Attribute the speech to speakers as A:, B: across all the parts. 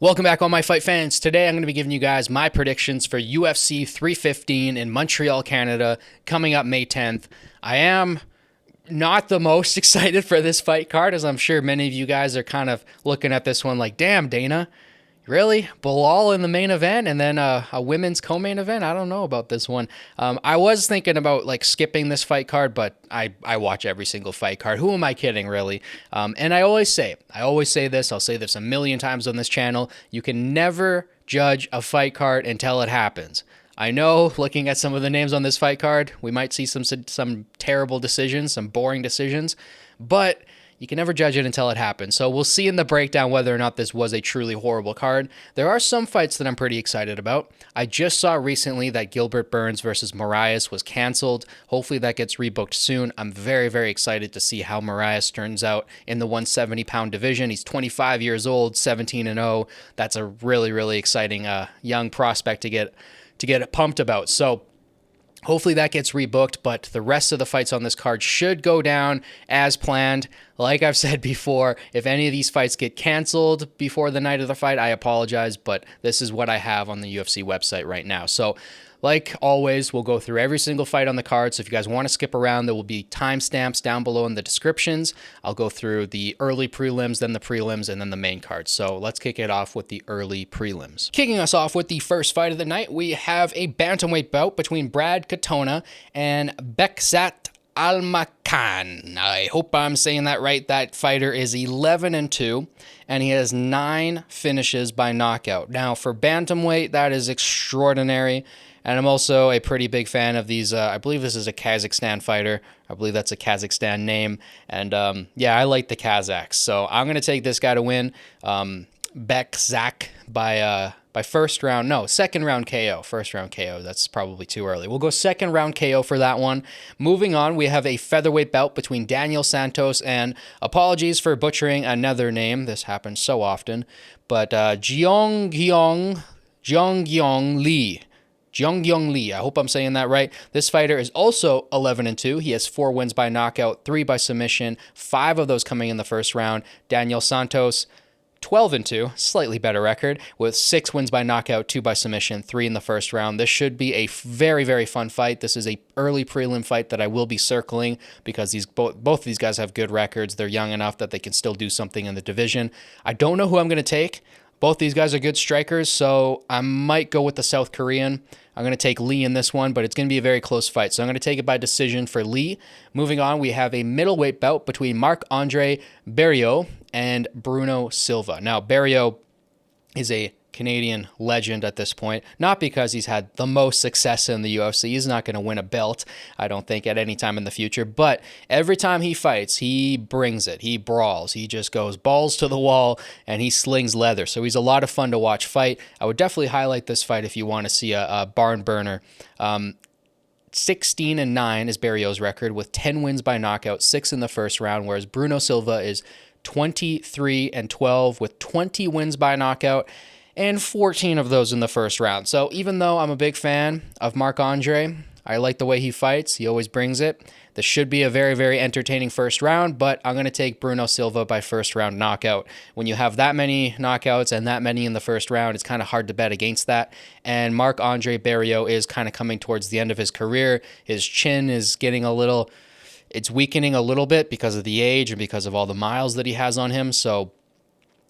A: Welcome back, all my fight fans. Today I'm going to be giving you guys my predictions for UFC 315 in Montreal, Canada, coming up May 10th. I am not the most excited for this fight card, as I'm sure many of you guys are kind of looking at this one like, damn, Dana, really? Belal in the main event and then a women's co-main event? I don't know about this one. I was thinking about like skipping this fight card, but I watch every single fight card. Who am I kidding, really? And I always say this, I'll say this a million times on this channel, you can never judge a fight card until it happens. I know, looking at some of the names on this fight card, we might see some terrible decisions, some boring decisions, but you can never judge it until it happens. So we'll see in the breakdown whether or not this was a truly horrible card. There are some fights that I'm pretty excited about. I just saw recently that Gilbert Burns versus Moraes was canceled. Hopefully that gets rebooked soon. I'm very, very excited to see how Moraes turns out in the 170-pound division. He's 25 years old, 17-0. That's a really, really exciting young prospect to get pumped about. So hopefully that gets rebooked, but the rest of the fights on this card should go down as planned. Like I've said before, if any of these fights get canceled before the night of the fight, I apologize, but this is what I have on the UFC website right now. So like always, we'll go through every single fight on the card. So if you guys want to skip around, there will be timestamps down below in the descriptions. I'll go through the early prelims, then the prelims, and then the main card. So let's kick it off with the early prelims. Kicking us off with the first fight of the night, we have a bantamweight bout between Brad Katona and Bekzat Almakhan. I hope I'm saying that right. That fighter is 11-2, and he has 9 finishes by knockout. Now, for bantamweight, that is extraordinary. And I'm also a pretty big fan of these. I believe this is a Kazakhstan fighter. I believe that's a Kazakhstan name. And yeah, I like the Kazakhs. So I'm going to take this guy to win. Bekzat by second round KO. First round KO, that's probably too early. We'll go second round KO for that one. Moving on, we have a featherweight bout between Daniel Santos and, apologies for butchering another name, this happens so often, but Jeongyeong Lee. Jeongyeong Lee, I hope I'm saying that right. This fighter is also 11-2. He has 4 wins by knockout, 3 by submission, 5 of those coming in the first round. Daniel Santos, 12-2, slightly better record, with 6 wins by knockout, 2 by submission, 3 in the first round. This should be a very, very fun fight. This is a early prelim fight that I will be circling because both of these guys have good records. They're young enough that they can still do something in the division. I don't know who I'm going to take. Both these guys are good strikers, so I might go with the South Korean. I'm going to take Lee in this one, but it's going to be a very close fight. So I'm going to take it by decision for Lee. Moving on, we have a middleweight bout between Marc-Andre Barriault and Bruno Silva. Now, Barriault is a Canadian legend at this point, not because he's had the most success in the UFC. He's not going to win a belt, I don't think, at any time in the future, but every time he fights, he brings it. He brawls. He just goes balls to the wall, and he slings leather. So he's a lot of fun to watch fight. I would definitely highlight this fight if you want to see a barn burner. 16-9 is Barriault's record, with 10 wins by knockout, 6 in the first round, whereas Bruno Silva is 23-12 with 20 wins by knockout, and 14 of those in the first round. So even though I'm a big fan of Marc-Andre, I like the way he fights. He always brings it. This should be a very, very entertaining first round, but I'm going to take Bruno Silva by first round knockout. When you have that many knockouts and that many in the first round, it's kind of hard to bet against that. And Marc-Andre Barriault is kind of coming towards the end of his career. His chin is getting it's weakening a little bit because of the age and because of all the miles that he has on him. So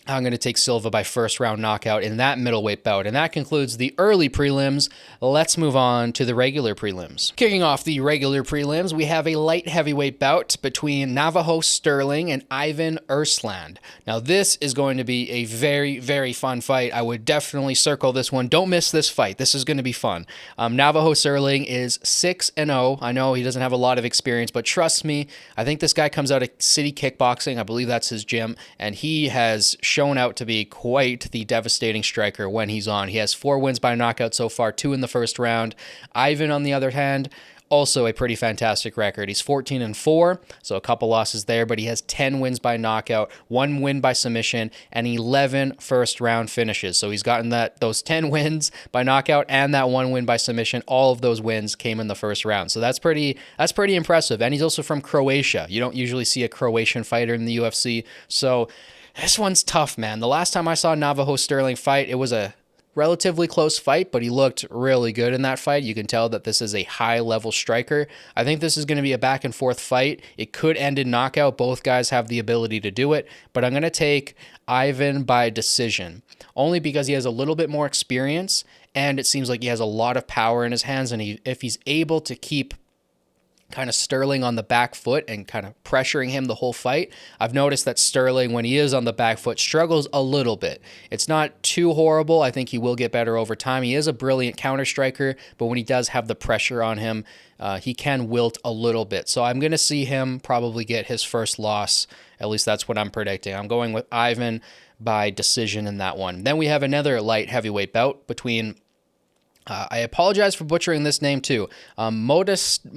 A: I'm going to take Silva by first round knockout in that middleweight bout. And that concludes the early prelims. Let's move on to the regular prelims. Kicking off the regular prelims, we have a light heavyweight bout between Navajo Sterling and Ivan Ersland. Now, this is going to be a very, very fun fight. I would definitely circle this one. Don't miss this fight. This is going to be fun. Navajo Sterling is 6-0. I know he doesn't have a lot of experience, but trust me, I think this guy comes out of City Kickboxing. I believe that's his gym, and he has shown out to be quite the devastating striker when he's on. He has 4 wins by knockout so far, 2 in the first round. Ivan, on the other hand, also a pretty fantastic record. He's 14-4, so a couple losses there, but he has 10 wins by knockout, 1 win by submission, and 11 first-round finishes. So he's gotten those 10 wins by knockout and that 1 win by submission. All of those wins came in the first round. So that's pretty impressive. And he's also from Croatia. You don't usually see a Croatian fighter in the UFC. So This one's tough, man. The last time I saw Navajo Sterling fight, it was a relatively close fight, but he looked really good in that fight. You can tell that this is a high-level striker. I think this is going to be a back-and-forth fight. It could end in knockout. Both guys have the ability to do it, but I'm going to take Ivan by decision, only because he has a little bit more experience, and it seems like he has a lot of power in his hands, and if he's able to keep kind of Sterling on the back foot and kind of pressuring him the whole fight. I've noticed that Sterling, when he is on the back foot, struggles a little bit. It's not too horrible. I think he will get better over time. He is a brilliant counter striker, but when he does have the pressure on him, he can wilt a little bit. So I'm going to see him probably get his first loss. At least that's what I'm predicting. I'm going with Ivan by decision in that one. Then we have another light heavyweight bout between I apologize for butchering this name too. Modestas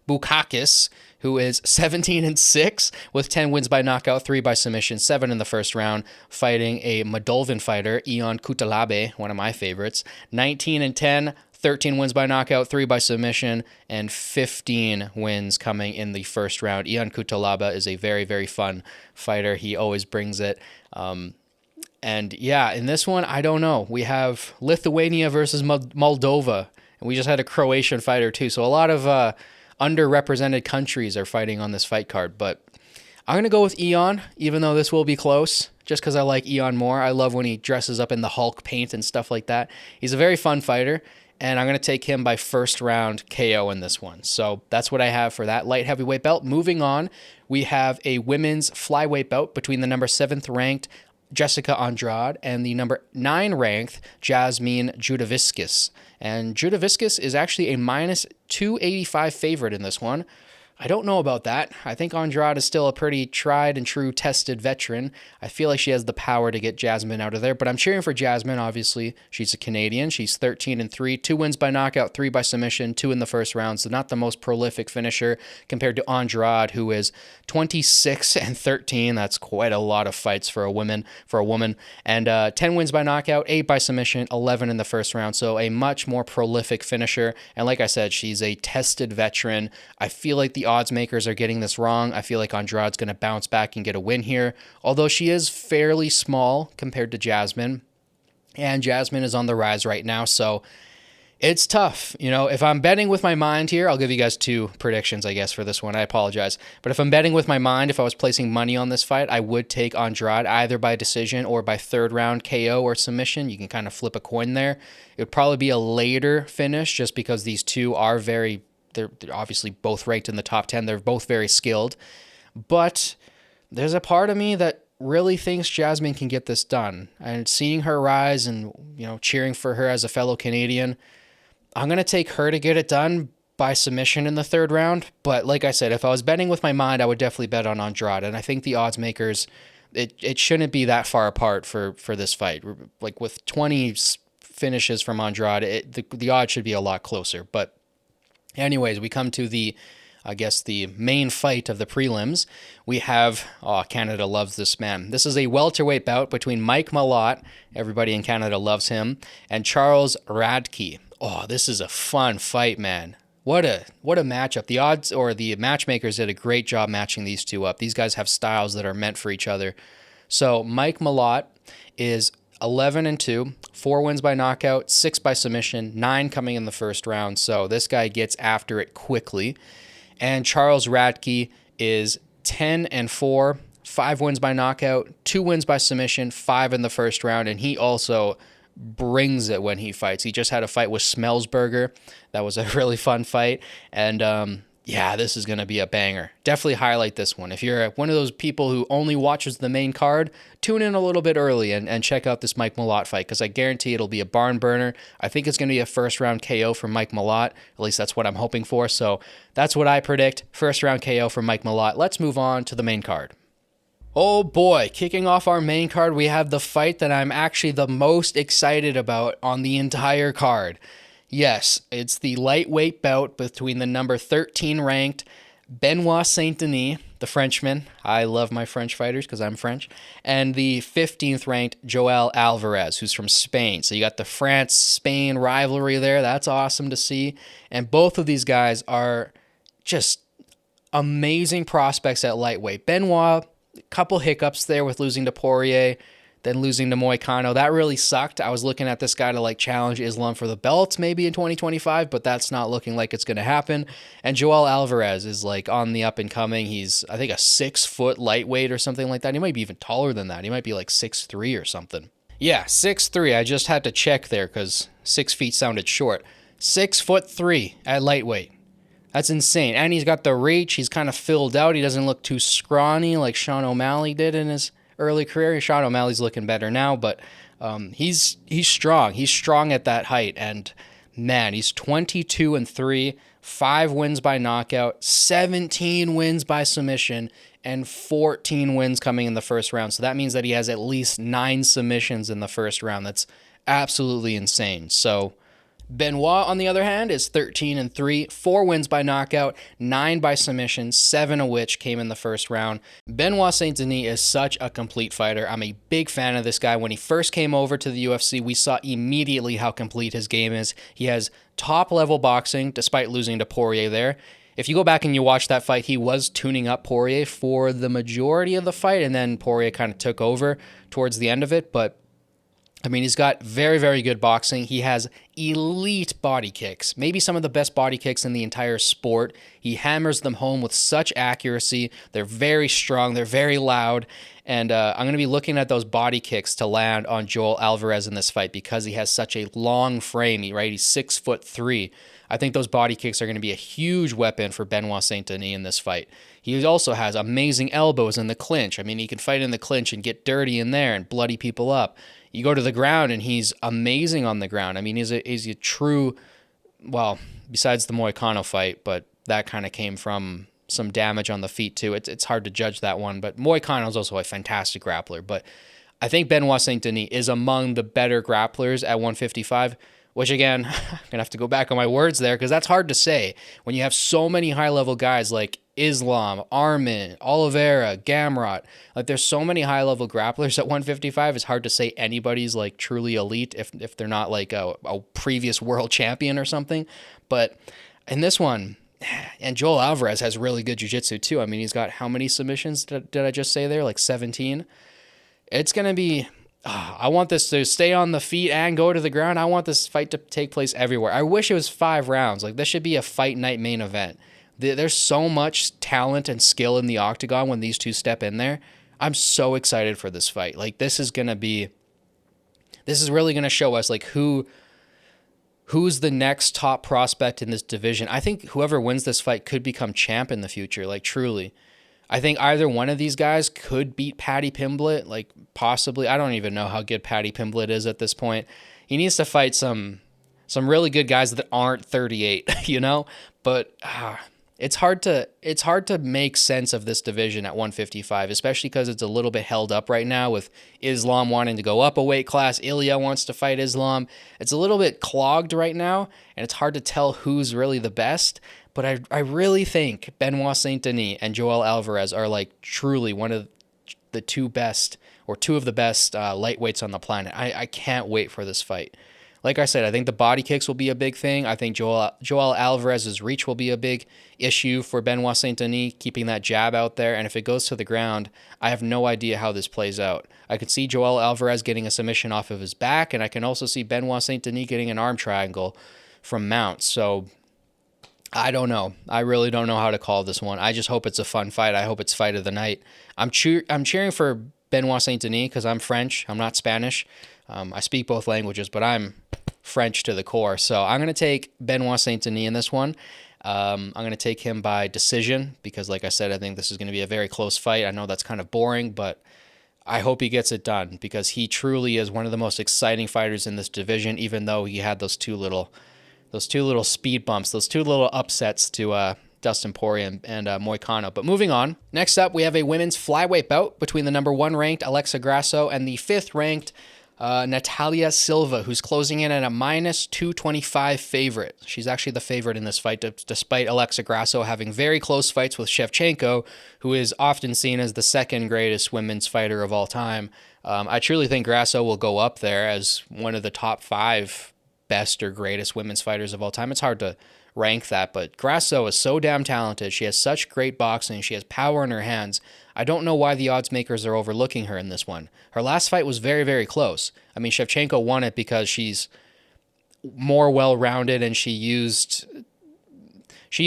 A: Bukakis, who is 17-6 with 10 wins by knockout, 3 by submission, 7 in the first round, fighting a Moldova fighter, Ion Kutalabe, one of my favorites. 19-10, 13 wins by knockout, 3 by submission, and 15 wins coming in the first round. Ion Kutalaba is a very, very fun fighter. He always brings it. And yeah, in this one, I don't know. We have Lithuania versus Moldova, and we just had a Croatian fighter too. So a lot of underrepresented countries are fighting on this fight card. But I'm going to go with Ion, even though this will be close, just because I like Ion more. I love when he dresses up in the Hulk paint and stuff like that. He's a very fun fighter, and I'm going to take him by first round KO in this one. So that's what I have for that light heavyweight belt. Moving on, we have a women's flyweight bout between the number 7th ranked Jessica Andrade and the number 9 ranked Jasmine Judoviskis. And Judoviskis is actually a minus 285 favorite in this one. I don't know about that. I think Andrade is still a pretty tried and true tested veteran. I feel like she has the power to get Jasmine out of there, but I'm cheering for Jasmine, obviously. She's a Canadian. She's 13-3, 2 wins by knockout, 3 by submission, 2 in the first round, so not the most prolific finisher compared to Andrade, who is 26-13. That's quite a lot of fights for a woman. And 10 wins by knockout, 8 by submission, 11 in the first round, so a much more prolific finisher. And like I said, she's a tested veteran. I feel like the odds makers are getting this wrong. I feel like Andrade's going to bounce back and get a win here, although she is fairly small compared to Jasmine, and Jasmine is on the rise right now, so it's tough. You know, if I'm betting with my mind here, I'll give you guys 2 predictions, I guess, for this one. I apologize. But if I'm betting with my mind, if I was placing money on this fight, I would take Andrade either by decision or by third round KO or submission. You can kind of flip a coin there. It would probably be a later finish just because these two are they're obviously both ranked in the top 10. They're both very skilled. But there's a part of me that really thinks Jasmine can get this done. And seeing her rise and, cheering for her as a fellow Canadian, I'm going to take her to get it done by submission in the third round. But like I said, if I was betting with my mind, I would definitely bet on Andrade. And I think the odds makers, it shouldn't be that far apart for this fight. Like with 20 finishes from Andrade, the odds should be a lot closer. But anyways, we come to the main fight of the prelims. We have, Canada loves this man. This is a welterweight bout between Mike Malott, everybody in Canada loves him, and Charles Radke. Oh, this is a fun fight, man. What a matchup. The odds or the matchmakers did a great job matching these two up. These guys have styles that are meant for each other. So Mike Malott is 11-2, 4 wins by knockout, 6 by submission, 9 coming in the first round. So this guy gets after it quickly. And Charles Radke is 10-4, 5 wins by knockout, 2 wins by submission, 5 in the first round. And he also brings it when he fights. He just had a fight with Smellsberger. That was a really fun fight. And this is going to be a banger. Definitely highlight this one. If you're one of those people who only watches the main card, tune in a little bit early and check out this Mike Malott fight, because I guarantee it'll be a barn burner. I think it's going to be a first round KO for Mike Malott. At least that's what I'm hoping for. So that's what I predict. First round KO for Mike Malott. Let's move on to the main card. Oh boy, kicking off our main card, we have the fight that I'm actually the most excited about on the entire card. Yes, it's the lightweight bout between the number 13 ranked Benoit Saint-Denis, the Frenchman. I love my French fighters because I'm French. And the 15th ranked Joel Alvarez, who's from Spain. So you got the France-Spain rivalry there. That's awesome to see. And both of these guys are just amazing prospects at lightweight. Benoit couple hiccups there with losing to Poirier, then losing to Moicano. That really sucked. I was looking at this guy to like challenge Islam for the belt maybe in 2025, but that's not looking like it's going to happen. And Joel Alvarez is like on the up and coming. He's, I think, a 6-foot lightweight or something like that. He might be even taller than that. He might be like 6'3" or something. Yeah, 6'3". I just had to check there because 6 feet sounded short. 6'3" at lightweight. That's insane. And he's got the reach. He's kind of filled out. He doesn't look too scrawny like Sean O'Malley did in his early career. Sean O'Malley's looking better now, but he's strong. He's strong at that height. And man, he's 22-3, 5 wins by knockout, 17 wins by submission, and 14 wins coming in the first round. So that means that he has at least 9 submissions in the first round. That's absolutely insane. So Benoit, on the other hand, is 13-3, 4 wins by knockout, 9 by submission, 7 of which came in the first round. Benoit Saint Denis is such a complete fighter. I'm a big fan of this guy. When he first came over to the UFC, we saw immediately how complete his game is. He has top-level boxing, despite losing to Poirier there. If you go back and you watch that fight, he was tuning up Poirier for the majority of the fight, and then Poirier kind of took over towards the end of it, but I mean, he's got very, very good boxing. He has elite body kicks, maybe some of the best body kicks in the entire sport. He hammers them home with such accuracy. They're very strong. They're very loud. And I'm going to be looking at those body kicks to land on Joel Alvarez in this fight because he has such a long frame, right? He's 6'3". I think those body kicks are going to be a huge weapon for Benoit Saint Denis in this fight. He also has amazing elbows in the clinch. I mean, he can fight in the clinch and get dirty in there and bloody people up. You go to the ground, and he's amazing on the ground. I mean, he's a true, well, besides the Moicano fight, but that kind of came from some damage on the feet, too. It's hard to judge that one, but Moicano's also a fantastic grappler. But I think Benoit Saint Denis is among the better grapplers at 155, which, again, I'm going to have to go back on my words there because that's hard to say when you have so many high-level guys like Islam, Armin, Oliveira, Gamrot. Like, there's so many high-level grapplers at 155. It's hard to say anybody's like truly elite if they're not like a previous world champion or something. But in this one, and Joel Alvarez has really good jiu-jitsu too. I mean, he's got how many submissions did I just say there? Like 17. It's going to be... I want this to stay on the feet and go to the ground. I want this fight to take place everywhere. I wish it was 5 rounds. Like, this should be a fight night main event. There's so much talent and skill in the octagon when these two step in there. I'm so excited for this fight. Like, this is really going to show us like who's the next top prospect in this division. I think whoever wins this fight could become champ in the future, like truly. I think either one of these guys could beat Paddy Pimblett, like possibly. I don't even know how good Paddy Pimblett is at this point. He needs to fight some really good guys that aren't 38, you know? But it's hard to make sense of this division at 155, especially because it's a little bit held up right now with Islam wanting to go up a weight class. Ilya wants to fight Islam. It's a little bit clogged right now, and it's hard to tell who's really the best. But I really think Benoit Saint Denis and Joel Alvarez are like truly one of the two of the best lightweights on the planet. I can't wait for this fight. Like I said, I think the body kicks will be a big thing. I think Joel Alvarez's reach will be a big issue for Benoit Saint Denis, keeping that jab out there. And if it goes to the ground, I have no idea how this plays out. I could see Joel Alvarez getting a submission off of his back, and I can also see Benoit Saint Denis getting an arm triangle from mount. So I don't know. I really don't know how to call this one. I just hope it's a fun fight. I hope it's fight of the night. I'm cheering for Benoit Saint Denis because I'm French. I'm not Spanish. I speak both languages, but I'm French to the core. So I'm going to take Benoit Saint Denis in this one. I'm going to take him by decision because, like I said, I think this is going to be a very close fight. I know that's kind of boring, but I hope he gets it done because he truly is one of the most exciting fighters in this division, even though he had those two little speed bumps, those two little upsets to Dustin Poirier and Moicano. But moving on, next up we have a women's flyweight bout between the number 1 ranked Alexa Grasso and the 5th ranked Natalia Silva, who's closing in at a -225 favorite. She's actually the favorite in this fight, despite Alexa Grasso having very close fights with Shevchenko, who is often seen as the 2nd greatest women's fighter of all time. I truly think Grasso will go up there as one of the top 5 best or greatest women's fighters of all time. It's hard to rank that, but Grasso is so damn talented. She has such great boxing. She has power in her hands. I don't know why the odds makers are overlooking her in this one. Her last fight was very, very close. I mean, Shevchenko won it because she's more well-rounded and she used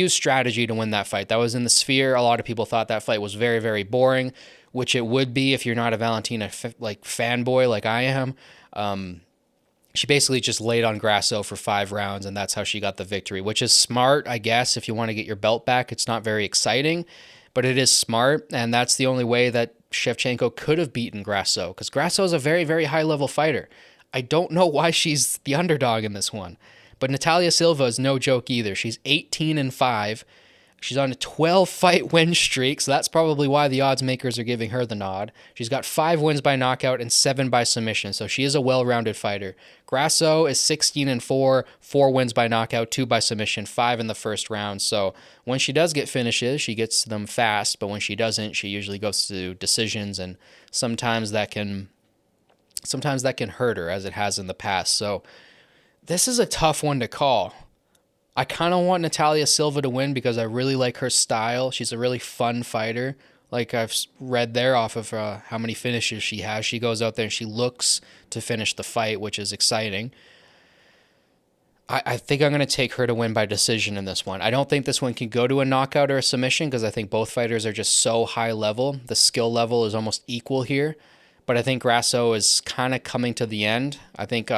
A: strategy to win that fight. That was in the Sphere. A lot of people thought that fight was very, very boring, which it would be if you're not a Valentina fanboy like I am. She basically just laid on Grasso for 5 rounds, and that's how she got the victory, which is smart, I guess, if you want to get your belt back. It's not very exciting, but it is smart, and that's the only way that Shevchenko could have beaten Grasso, because Grasso is a very, very high-level fighter. I don't know why she's the underdog in this one, but Natalia Silva is no joke either. She's 18-5. She's on a 12-fight win streak, so that's probably why the odds makers are giving her the nod. She's got 5 wins by knockout and 7 by submission, so she is a well-rounded fighter. Grasso is 16-4, 4 wins by knockout, 2 by submission, 5 in the first round. So when she does get finishes, she gets them fast, but when she doesn't, she usually goes to decisions, and sometimes that can hurt her, as it has in the past. So this is a tough one to call. I kind of want Natalia Silva to win because I really like her style. She's a really fun fighter. Like I've read there off of how many finishes she has. She goes out there and she looks to finish the fight, which is exciting. I think I'm going to take her to win by decision in this one. I don't think this one can go to a knockout or a submission because I think both fighters are just so high level. The skill level is almost equal here. But I think Grasso is kind of coming to the end. I think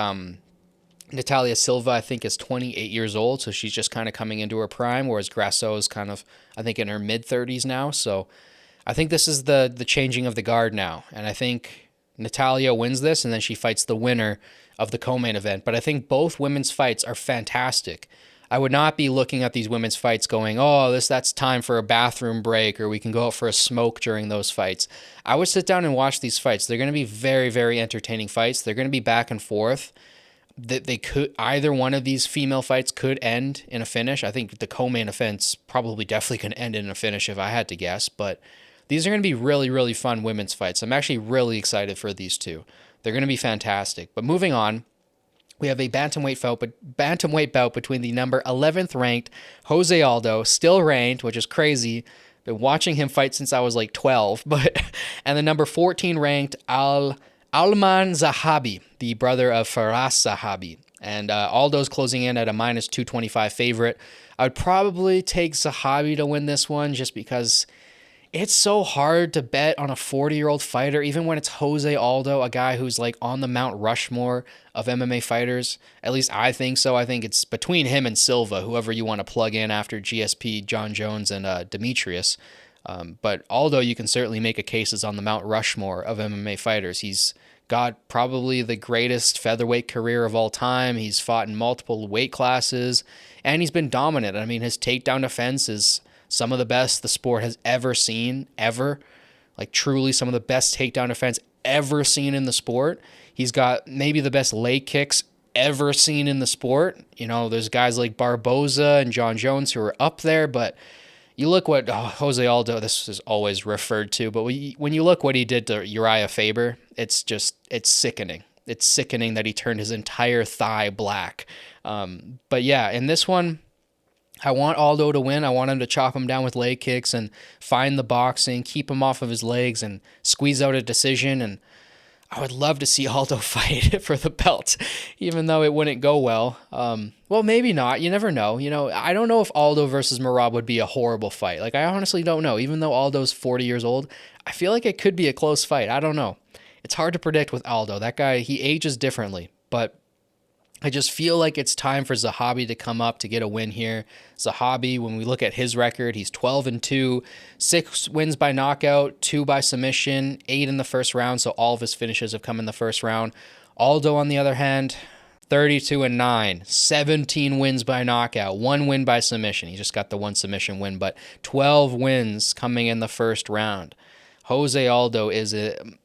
A: Natalia Silva, I think, is 28 years old, so she's just kind of coming into her prime, whereas Grasso is kind of, I think, in her mid-30s now. So I think this is the changing of the guard now, and I think Natalia wins this, and then she fights the winner of the co-main event. But I think both women's fights are fantastic. I would not be looking at these women's fights going, oh, that's time for a bathroom break, or we can go out for a smoke during those fights. I would sit down and watch these fights. They're going to be very, very entertaining fights. They're going to be back and forth. They could, either one of these female fights could end in a finish. I think the co-main event's probably definitely going to end in a finish if I had to guess, but these are going to be really, really fun women's fights. I'm actually really excited for these two. They're going to be fantastic. But moving on, we have a bantamweight bout between the number 11th ranked Jose Aldo, still ranked, which is crazy. Been watching him fight since I was like 12, and the number 14 ranked Alman Zahabi, the brother of Faraz Zahabi. And Aldo's closing in at a minus 225 favorite. I would probably take Zahabi to win this one just because it's so hard to bet on a 40-year-old fighter, even when it's Jose Aldo, a guy who's like on the Mount Rushmore of MMA fighters. At least I think so. I think it's between him and Silva, whoever you want to plug in after GSP, John Jones, and Demetrius. But Aldo, you can certainly make a case, is on the Mount Rushmore of MMA fighters. He's got probably the greatest featherweight career of all time. He's fought in multiple weight classes, and he's been dominant. I mean, his takedown defense is some of the best the sport has ever seen, ever. Like, truly some of the best takedown defense ever seen in the sport. He's got maybe the best leg kicks ever seen in the sport. You know, there's guys like Barboza and John Jones who are up there, but you look what Jose Aldo, this is always referred to, but when you look what he did to Uriah Faber, it's sickening. It's sickening that he turned his entire thigh black. But yeah, in this one, I want Aldo to win. I want him to chop him down with leg kicks and find the boxing, keep him off of his legs, and squeeze out a decision. And I would love to see Aldo fight for the belt, even though it wouldn't go well. Well, maybe not. You never know. You know, I don't know if Aldo versus Merab would be a horrible fight. Like, I honestly don't know. Even though Aldo's 40 years old, I feel like it could be a close fight. I don't know. It's hard to predict with Aldo. That guy, he ages differently. But I just feel like it's time for Zahabi to come up to get a win here. Zahabi, when we look at his record, he's 12-2, 6 wins by knockout, 2 by submission, 8 in the first round, so all of his finishes have come in the first round. Aldo, on the other hand, 32-9, 17 wins by knockout, 1 win by submission. He just got the 1 submission win, but 12 wins coming in the first round. Jose Aldo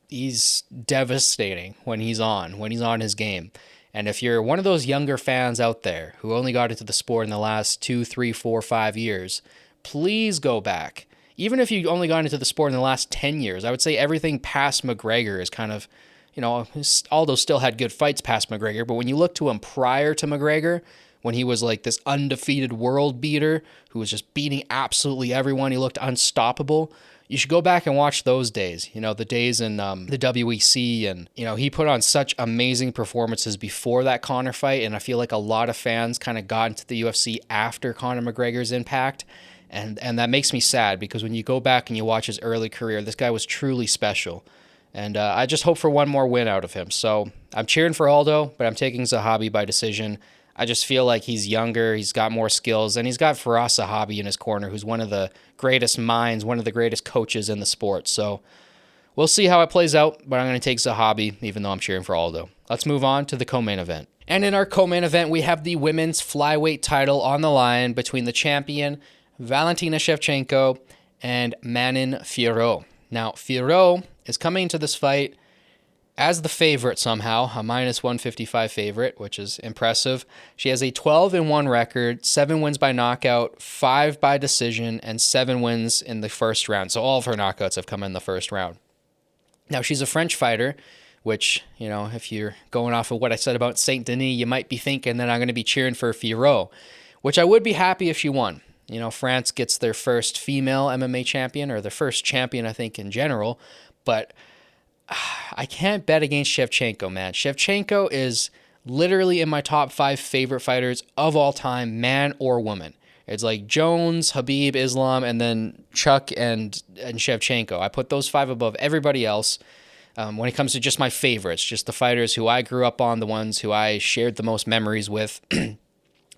A: he's devastating when he's on his game. And if you're one of those younger fans out there who only got into the sport in the last 2, 3, 4, 5 years, please go back. Even if you only got into the sport in the last 10 years, I would say everything past McGregor is kind of, you know, Aldo still had good fights past McGregor, but when you look to him prior to McGregor, when he was like this undefeated world beater who was just beating absolutely everyone. He looked unstoppable. You should go back and watch those days, the days in the WEC. And, he put on such amazing performances before that Conor fight. And I feel like a lot of fans kind of got into the UFC after Conor McGregor's impact. And that makes me sad because when you go back and you watch his early career, this guy was truly special. And I just hope for one more win out of him. So I'm cheering for Aldo, but I'm taking Zahabi by decision. I just feel like he's younger, he's got more skills, and he's got Firas Zahabi in his corner, who's one of the greatest minds, one of the greatest coaches in the sport. So we'll see how it plays out, but I'm going to take Zahabi, even though I'm cheering for Aldo. Let's move on to the co-main event. And in our co-main event, we have the women's flyweight title on the line between the champion, Valentina Shevchenko, and Manon Fiorot. Now, Fiorot is coming into this fight as the favorite somehow, a minus 155 favorite, which is impressive. She has a 12-1 record, 7 wins by knockout, 5 by decision, and 7 wins in the first round. So all of her knockouts have come in the first round. Now, she's a French fighter, which, if you're going off of what I said about Saint Denis, you might be thinking that I'm going to be cheering for Fiorot, which I would be happy if she won. France gets their first female MMA champion, or their first champion, I think, in general, but I can't bet against Shevchenko, man. Shevchenko is literally in my top 5 favorite fighters of all time, man or woman. It's like Jones, Khabib, Islam, and then Chuck and Shevchenko. I put those 5 above everybody else when it comes to just my favorites, just the fighters who I grew up on, the ones who I shared the most memories with.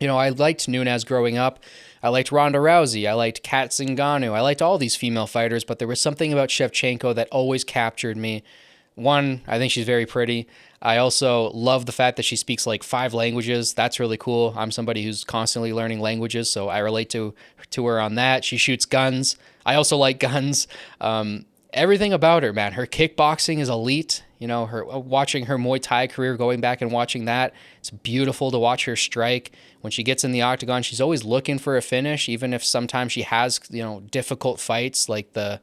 A: I liked Nunes growing up. I liked Ronda Rousey. I liked Kat Zingano. I liked all these female fighters, but there was something about Shevchenko that always captured me. One, I think she's very pretty. I also love the fact that she speaks like 5 languages. That's really cool. I'm somebody who's constantly learning languages, so I relate to her on that. She shoots guns. I also like guns. Everything about her, man. Her kickboxing is elite. Her watching her Muay Thai career, going back and watching that, it's beautiful to watch her strike. When she gets in the octagon, she's always looking for a finish, even if sometimes she has, difficult fights like the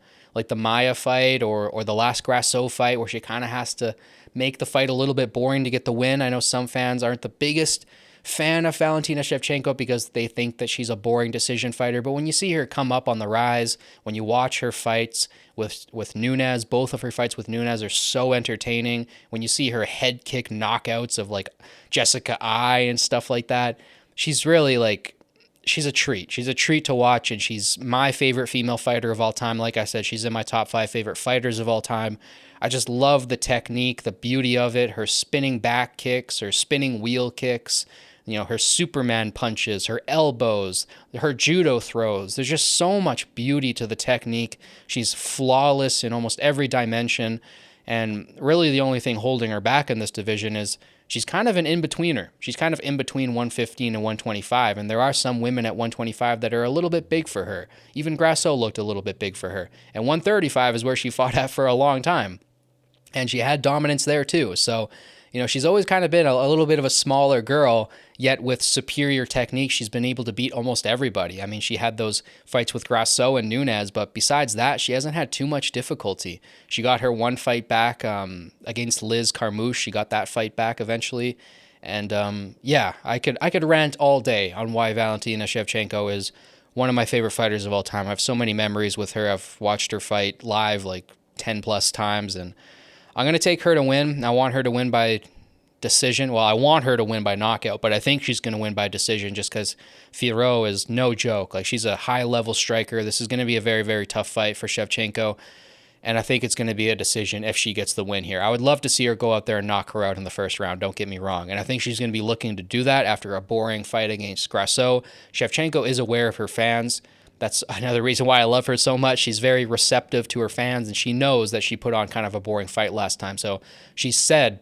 A: Maya fight or the last Grasso fight where she kind of has to make the fight a little bit boring to get the win. I know some fans aren't the biggest fan of Valentina Shevchenko because they think that she's a boring decision fighter. But when you see her come up on the rise, when you watch her fights with Nunes, both of her fights with Nunes are so entertaining. When you see her head kick knockouts of like Jessica Ai and stuff like that, she's really she's a treat. She's a treat to watch, and she's my favorite female fighter of all time. Like I said, she's in my top 5 favorite fighters of all time. I just love the technique, the beauty of it, her spinning back kicks, her spinning wheel kicks, her Superman punches, her elbows, her judo throws. There's just so much beauty to the technique. She's flawless in almost every dimension. And really the only thing holding her back in this division is she's kind of an in-betweener. She's kind of in between 115 and 125. And there are some women at 125 that are a little bit big for her. Even Grasso looked a little bit big for her. And 135 is where she fought at for a long time. And she had dominance there too. So, she's always kind of been a little bit of a smaller girl, yet with superior technique, she's been able to beat almost everybody. I mean, she had those fights with Grasso and Nunes, but besides that, she hasn't had too much difficulty. She got her one fight back against Liz Carmouche. She got that fight back eventually. And I could rant all day on why Valentina Shevchenko is one of my favorite fighters of all time. I have so many memories with her. I've watched her fight live like 10 plus times, and I'm going to take her to win. I want her to win by decision. Well, I want her to win by knockout, but I think she's going to win by decision just because Fiorot is no joke. Like, she's a high-level striker. This is going to be a very, very tough fight for Shevchenko, and I think it's going to be a decision if she gets the win here. I would love to see her go out there and knock her out in the first round, don't get me wrong, and I think she's going to be looking to do that after a boring fight against Grasso. Shevchenko is aware of her fans. That's another reason why I love her so much. She's very receptive to her fans, and she knows that she put on kind of a boring fight last time. So she said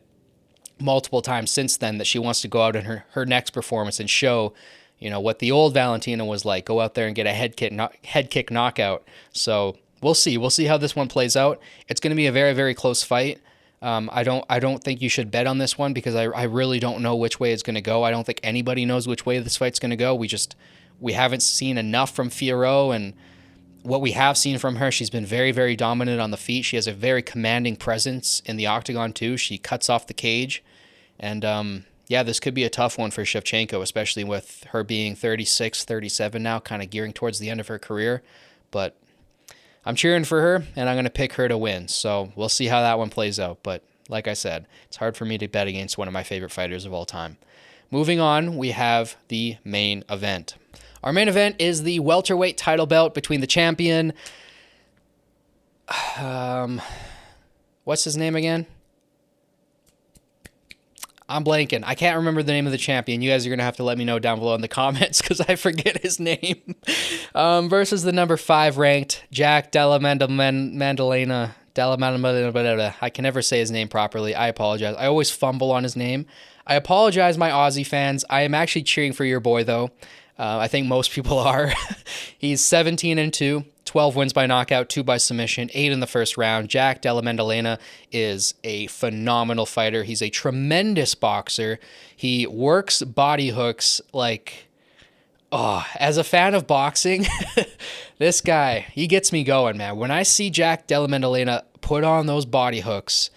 A: multiple times since then that she wants to go out in her next performance and show, what the old Valentina was like. Go out there and get a head kick knockout. So we'll see. We'll see how this one plays out. It's going to be a very, very close fight. I don't think you should bet on this one because I really don't know which way it's going to go. I don't think anybody knows which way this fight's going to go. We haven't seen enough from Fiorot, and what we have seen from her, she's been very, very dominant on the feet. She has a very commanding presence in the octagon too. She cuts off the cage, and yeah, this could be a tough one for Shevchenko, especially with her being 36, 37 now, kind of gearing towards the end of her career. But I'm cheering for her, and I'm going to pick her to win. So we'll see how that one plays out. But like I said, it's hard for me to bet against one of my favorite fighters of all time. Moving on, we have the main event. Our main event is the welterweight title belt between the champion. What's his name again? I'm blanking. I can't remember the name of the champion. You guys are going to have to let me know down below in the comments because I forget his name. Versus the number 5 ranked Jack Della Maddalena. I can never say his name properly. I apologize. I always fumble on his name. I apologize, my Aussie fans. I am actually cheering for your boy, though. I think most people are. He's 17-2. 12 wins by knockout, 2 by submission, 8 in the first round. Jack Della Maddalena is a phenomenal fighter. He's a tremendous boxer. He works body hooks like, as a fan of boxing, this guy, he gets me going, man. When I see Jack Della Maddalena put those body hooks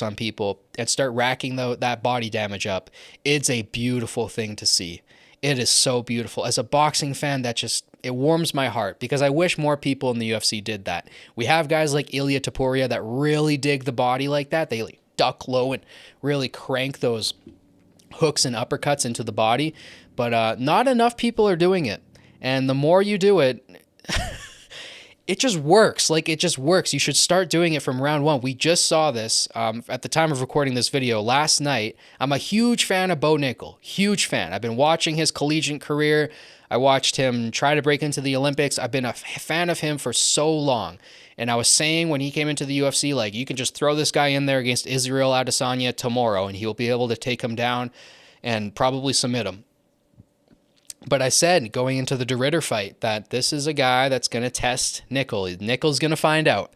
A: on people and start racking that body damage up, it's a beautiful thing to see. It is so beautiful. As a boxing fan, it warms my heart because I wish more people in the UFC did that. We have guys like Ilia Topuria that really dig the body like that. They duck low and really crank those hooks and uppercuts into the body, but not enough people are doing it. And the more you do it, it just works. It just works. You should start doing it from round 1. We just saw this at the time of recording this video last night. I'm a huge fan of Bo Nickel. Huge fan. I've been watching his collegiate career. I watched him try to break into the Olympics. I've been a fan of him for so long. And I was saying when he came into the UFC, you can just throw this guy in there against Israel Adesanya tomorrow, and he'll be able to take him down and probably submit him. But I said going into the De Ridder fight that this is a guy that's going to test Nickel. Nickel's going to find out.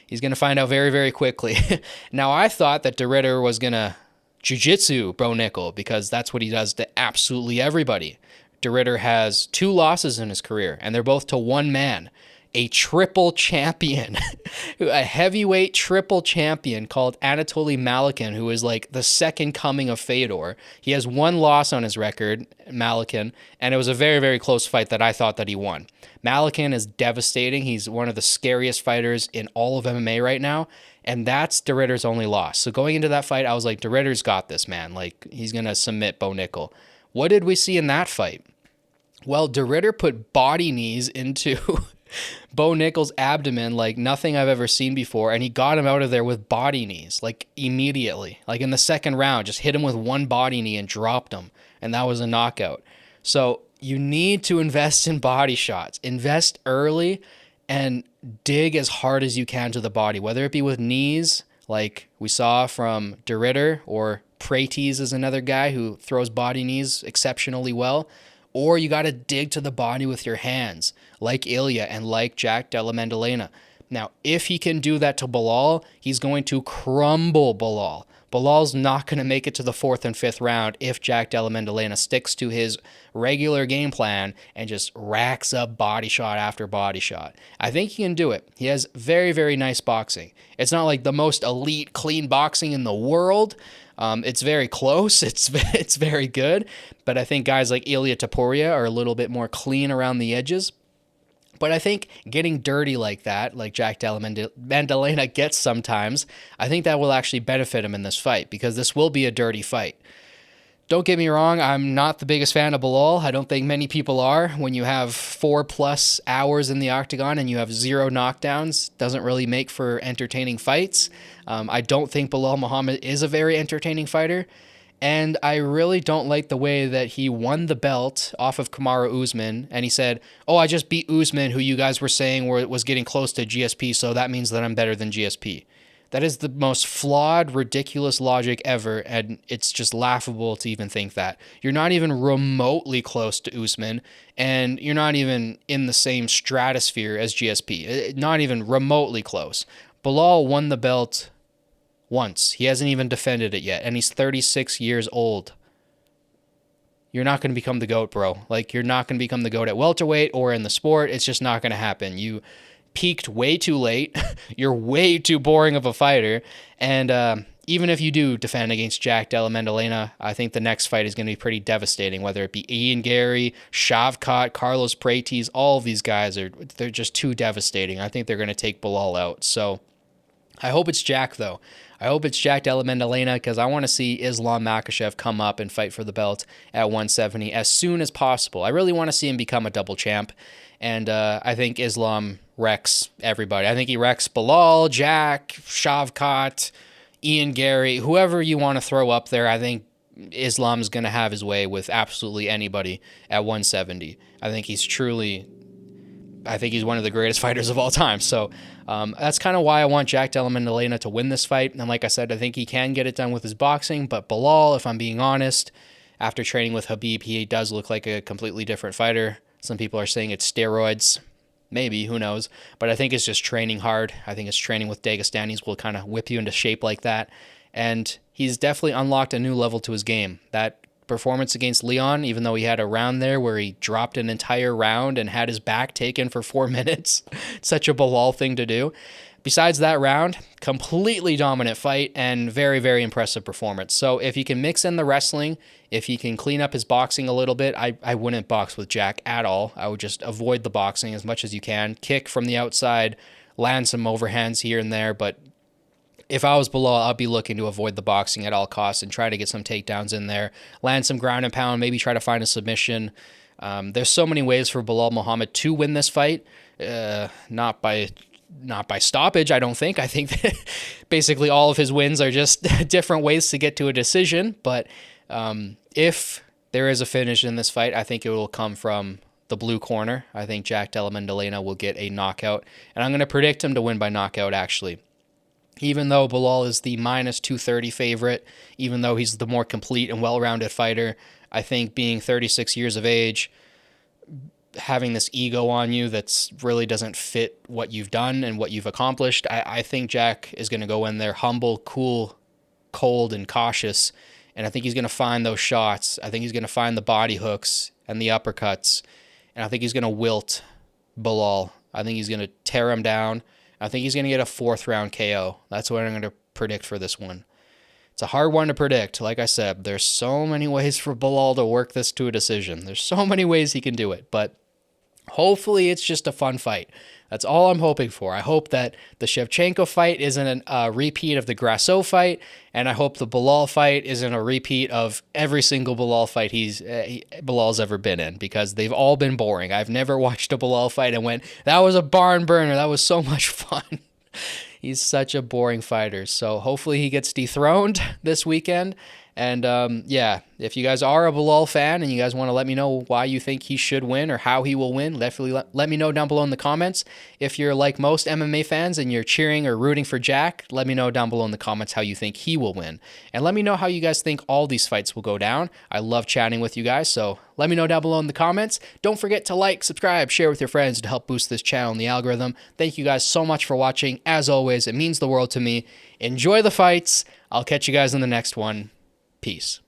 A: He's going to find out very, very quickly. Now, I thought that De Ridder was going to jiu-jitsu Bo Nickel because that's what he does to absolutely everybody. De Ridder has 2 losses in his career, and they're both to one man, a triple champion, a heavyweight triple champion called Anatoly Malikin, who is the second coming of Fedor. He has 1 loss on his record, Malikin, and it was a very, very close fight that I thought that he won. Malikin is devastating. He's one of the scariest fighters in all of MMA right now, and that's De Ridder's only loss. So going into that fight, I was like, De Ridder's got this, man. He's going to submit Bo Nickel. What did we see in that fight? Well, De Ridder put body knees into Bo Nickel's abdomen like nothing I've ever seen before, and he got him out of there with body knees, immediately. In the second round, just hit him with 1 body knee and dropped him, and that was a knockout. So you need to invest in body shots. Invest early and dig as hard as you can to the body, whether it be with knees, like we saw from De Ridder, or Prates is another guy who throws body knees exceptionally well, or you got to dig to the body with your hands, like Ilya and like Jack Della Maddalena. Now, if he can do that to Belal, he's going to crumble Belal. Belal's not going to make it to the 4th and 5th round if Jack Della Maddalena sticks to his regular game plan and just racks up body shot after body shot. I think he can do it. He has very, very nice boxing. It's not like the most elite, clean boxing in the world. It's very close. It's very good. But I think guys like Ilia Topuria are a little bit more clean around the edges. But I think getting dirty like that, like Jack Della Maddalena gets sometimes, I think that will actually benefit him in this fight because this will be a dirty fight. Don't get me wrong, I'm not the biggest fan of Belal. I don't think many people are. When you have 4+ hours in the octagon and you have 0 knockdowns, doesn't really make for entertaining fights. I don't think Belal Muhammad is a very entertaining fighter. And I really don't like the way that he won the belt off of Kamaru Usman. And he said, oh, I just beat Usman, who you guys were saying was getting close to GSP, so that means that I'm better than GSP. That is the most flawed, ridiculous logic ever, and it's just laughable to even think that. You're not even remotely close to Usman, and you're not even in the same stratosphere as GSP. Not even remotely close. Belal won the belt once. He hasn't even defended it yet, and he's 36 years old. You're not going to become the GOAT, bro. You're not going to become the GOAT at welterweight or in the sport. It's just not going to happen. You peaked way too late. You're way too boring of a fighter. And even if you do defend against Jack Della Maddalena, I think the next fight is going to be pretty devastating, whether it be Ian Gary, Shavkat, Carlos Prates. All of these guys, they're just too devastating. I think they're going to take Belal out. So I hope it's Jack, though. I hope it's Jack Della Maddalena, because I want to see Islam Makhachev come up and fight for the belt at 170 as soon as possible. I really want to see him become a double champ. And I think Islam wrecks everybody. I think he wrecks Belal, Jack, Shavkat, Ian Gary, whoever you want to throw up there. I think Islam's going to have his way with absolutely anybody at 170. I think he's one of the greatest fighters of all time. So that's kind of why I want Jack Della Maddalena to win this fight. And like I said, I think he can get it done with his boxing. But Belal, if I'm being honest, after training with Khabib, he does look like a completely different fighter. Some people are saying it's steroids. Maybe, who knows? But I think it's just training hard. I think it's training with Dagestanis will kind of whip you into shape like that. And he's definitely unlocked a new level to his game. That performance against Leon, even though he had a round there where he dropped an entire round and had his back taken for 4 minutes. Such a Belal thing to do. Besides that round, completely dominant fight and very, very impressive performance. So if he can mix in the wrestling, if he can clean up his boxing a little bit, I wouldn't box with Jack at all. I would just avoid the boxing as much as you can. Kick from the outside, land some overhands here and there. But if I was Belal, I'd be looking to avoid the boxing at all costs and try to get some takedowns in there, land some ground and pound, maybe try to find a submission. There's so many ways for Belal Muhammad to win this fight. Not by stoppage, I don't think. I think that basically all of his wins are just different ways to get to a decision. But if there is a finish in this fight, I think it will come from the blue corner. I think Jack Della Maddalena will get a knockout. And I'm going to predict him to win by knockout, actually. Even though Belal is the minus 230 favorite, even though he's the more complete and well-rounded fighter, I think being 36 years of age, having this ego on you that's really doesn't fit what you've done and what you've accomplished, I think Jack is going to go in there humble, cool, cold, and cautious, and I think he's going to find those shots. I think he's going to find the body hooks and the uppercuts, and I think he's going to wilt Belal. I think he's going to tear him down. I think he's going to get a 4th round KO. That's what I'm going to predict for this one. It's a hard one to predict. Like I said, there's so many ways for Belal to work this to a decision. There's so many ways he can do it, but hopefully it's just a fun fight. That's all I'm hoping for. I hope that the Shevchenko fight isn't a repeat of the Grasso fight, and I hope the Belal fight isn't a repeat of every single Belal fight Belal's ever been in, because they've all been boring. I've never watched a Belal fight and went, that was a barn burner. That was so much fun. He's such a boring fighter. So hopefully he gets dethroned this weekend. And yeah, if you guys are a Belal fan and you guys want to let me know why you think he should win or how he will win, definitely let me know down below in the comments. If you're like most MMA fans and you're cheering or rooting for Jack, let me know down below in the comments how you think he will win. And let me know how you guys think all these fights will go down. I love chatting with you guys, so let me know down below in the comments. Don't forget to like, subscribe, share with your friends to help boost this channel and the algorithm. Thank you guys so much for watching. As always, it means the world to me. Enjoy the fights. I'll catch you guys in the next one. Peace.